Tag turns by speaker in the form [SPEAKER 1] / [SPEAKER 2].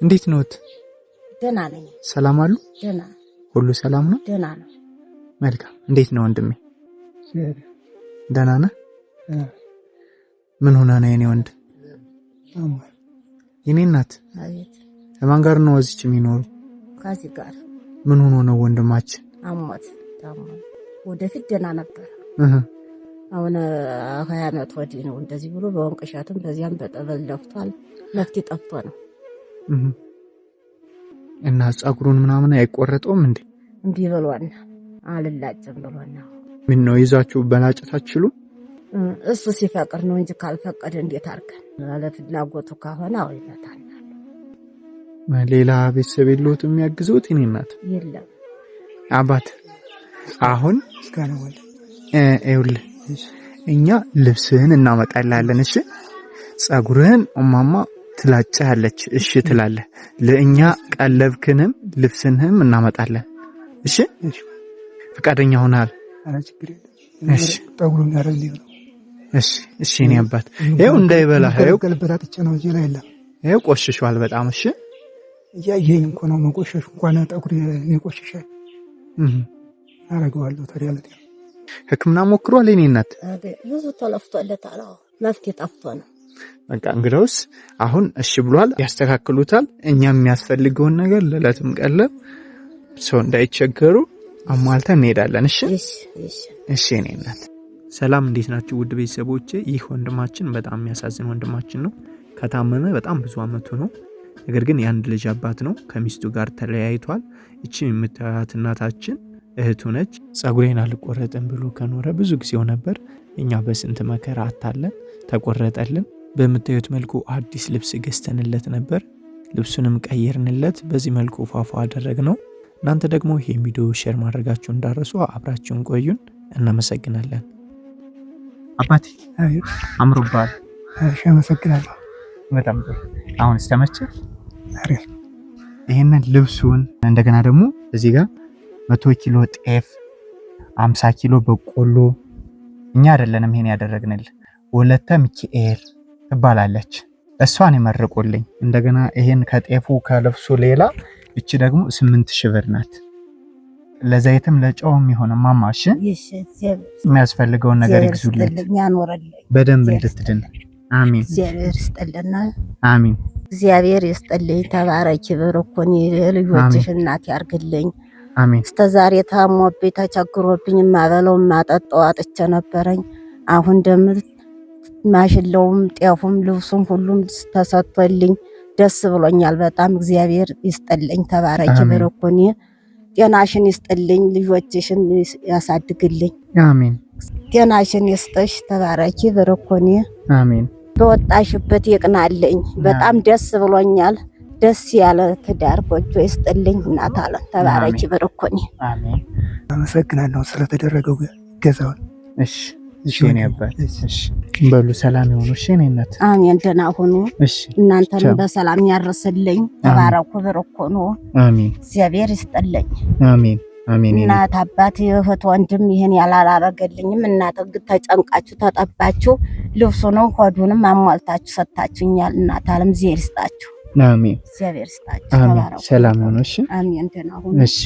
[SPEAKER 1] እንዴት ነዎት?
[SPEAKER 2] ደህና ነኝ።
[SPEAKER 1] ሰላም አሉ?
[SPEAKER 2] ደህና።
[SPEAKER 1] ሁሉ ሰላም ነው?
[SPEAKER 2] ደህና ነው።
[SPEAKER 1] መልካም። እንዴት ነው ወንድሜ? ደህና ነህ? ምን ሆነ ነው የኔ ወንድ? የኔ እናት?
[SPEAKER 2] አቤት።
[SPEAKER 1] ከማን ጋር ነው እዚች የሚኖሩ?
[SPEAKER 2] ከዚህ ጋር።
[SPEAKER 1] ምን ሆኖ ነው ወንድማችን?
[SPEAKER 2] አሞት ታሞ ወደፊት ደህና ነበር። አሁን 20 ዓመት ወዲህ ነው እንደዚህ ብሎ በወንቅሻትም በዚያም በጠበል ለፍቷል። መፍትሄ ጠፍቶ ነው።
[SPEAKER 1] እና ጸጉሩን ምናምን አይቆረጠውም እንዴ?
[SPEAKER 2] እንዴ ብሎና አልላጭም ብሎና።
[SPEAKER 1] ምን ነው ይዛችሁ በላጭት አትችሉም?
[SPEAKER 2] እሱ ሲፈቅር ነው እንጂ ካልፈቀደ እንዴት አርገን? ለፍላጎቱ ከሆነ አው ይመታል።
[SPEAKER 1] ሌላ ቤተሰብ የለውት የሚያግዙት? እኔ እናት
[SPEAKER 2] የለም
[SPEAKER 1] አባት። አሁን ይኸውልህ እኛ ልብስህን እናመጣልሃለን። እሺ ጸጉርህን እማማ ትላጫለች። እሺ ትላለህ። ለእኛ ቀለብክንም ልብስንህም እናመጣለን። እሺ ፍቃደኛ ሆናል? እሺ
[SPEAKER 3] ጠጉሩን ያረልኝ ነው።
[SPEAKER 1] እሺ እኔ አባት ይኸው እንዳይበላህ ይኸው
[SPEAKER 3] ገልበጣጥቼ ነው እዚህ ላይ የለም።
[SPEAKER 1] ይኸው ቆሽሿል በጣም። እሺ
[SPEAKER 3] እያየኝ እኮ ነው መቆሸሽ እንኳን ጠጉር ይቆሽሻል። አረጋዋለሁ ታዲያ ለጤና
[SPEAKER 1] ሕክምና ሞክሯል? የኔ እናት
[SPEAKER 2] ብዙ ተለፍቶለታል። መፍትሄ ጠፍቶ ነው።
[SPEAKER 1] በቃ እንግዲያውስ አሁን እሺ ብሏል። ያስተካክሉታል። እኛም የሚያስፈልገውን ነገር ለለትም ቀለብ ሰው እንዳይቸገሩ አሟልተን እንሄዳለን። እሺ እኔ እናት። ሰላም እንዴት ናችሁ ውድ ቤተሰቦቼ? ይህ ወንድማችን በጣም የሚያሳዝን ወንድማችን ነው። ከታመመ በጣም ብዙ አመቱ ነው። ነገር ግን የአንድ ልጅ አባት ነው። ከሚስቱ ጋር ተለያይቷል። እቺ የምታዩት እናታችን እህቱ ነች። ጸጉሬን አልቆረጥም ብሎ ከኖረ ብዙ ጊዜው ነበር። እኛ በስንት መከራ አታለን ተቆረጠልን። በምታዩት መልኩ አዲስ ልብስ ገዝተንለት ነበር። ልብሱንም ቀየርንለት። በዚህ መልኩ ፏፏ አደረግነው። እናንተ ደግሞ ይሄን ቪዲዮ ሼር ማድረጋችሁን እንዳረሱ አብራችሁን ቆዩን። እናመሰግናለን። አባቴ አምሮባል።
[SPEAKER 3] እሺ አመሰግናለሁ።
[SPEAKER 1] በጣም ጥሩ። አሁን እስተመቸ
[SPEAKER 3] አሪፍ።
[SPEAKER 1] ይሄንን ልብሱን እንደገና ደግሞ እዚህ ጋር 100 ኪሎ ጤፍ 50 ኪሎ በቆሎ እኛ አይደለንም ይሄን ያደረግንልህ፣ ወለተ ሚካኤል ትባላለች። እሷን ይመርቁልኝ። እንደገና ይሄን ከጤፉ ከልብሱ ሌላ እቺ ደግሞ 8000 ብር ናት። ለዘይትም ለጨውም ይሆን ማማሽ የሚያስፈልገውን ነገር ይግዙልኝ በደንብ እንድትድን። አሜን።
[SPEAKER 2] እግዚአብሔር ይስጥልና።
[SPEAKER 1] አሜን።
[SPEAKER 2] እግዚአብሔር ይስጥልኝ። ተባረኪ ብርኩኒ ልጆችሽ እናት ያርግልኝ።
[SPEAKER 1] አሜን።
[SPEAKER 2] እስከዛሬ ታሞብኝ ተቸግሮብኝ ማበለው ማጠጣው አጥቼ ነበረኝ። አሁን ደም ማሽለውም ጤፉም ልብሱም ሁሉም ተሰጥቶልኝ ደስ ብሎኛል በጣም። እግዚአብሔር ይስጥልኝ። ተባረኪ ብርኩኒ ጤናሽን ይስጥልኝ። ልጆችሽን ያሳድግልኝ።
[SPEAKER 1] አሜን።
[SPEAKER 2] ጤናሽን ይስጥሽ። ተባረኪ ብርኩኒ።
[SPEAKER 1] አሜን።
[SPEAKER 2] በወጣሽበት ይቅናልኝ። በጣም ደስ ብሎኛል። ደስ ያለ ትዳር ጎጆ ይስጥልኝ። እናት አለም ተባረኪ ብርኩኒ።
[SPEAKER 1] አሜን።
[SPEAKER 3] አመሰግናለሁ ስለተደረገው ገዛውን።
[SPEAKER 1] እሺ እኔ አባት። እሺ በሉ ሰላም ይሁኑ። እሺ እኔ እናት።
[SPEAKER 2] አሜን። ደህና ሁኑ።
[SPEAKER 1] እሺ
[SPEAKER 2] እናንተንም በሰላም ያርስልኝ። ተባረኩ ብርኩኑ።
[SPEAKER 1] አሜን።
[SPEAKER 2] እግዚአብሔር ይስጥልኝ።
[SPEAKER 1] አሜን። አሜን።
[SPEAKER 2] እናት አባት እህት ወንድም ይሄን ያላላረገልኝም እናት ተጨንቃችሁ ተጠባችሁ ልብሱንም ሆዱንም አሟልታችሁ ሰጣችሁኛል። እናት አለም እግዚአብሔር ይስጣችሁ።
[SPEAKER 1] አሜን።
[SPEAKER 2] እግዚአብሔር ይስጣችሁ።
[SPEAKER 1] ተባረኩ። ሰላም ይሁኑ። እሺ
[SPEAKER 2] አሜን። ደህና ሁኑ።
[SPEAKER 1] እሺ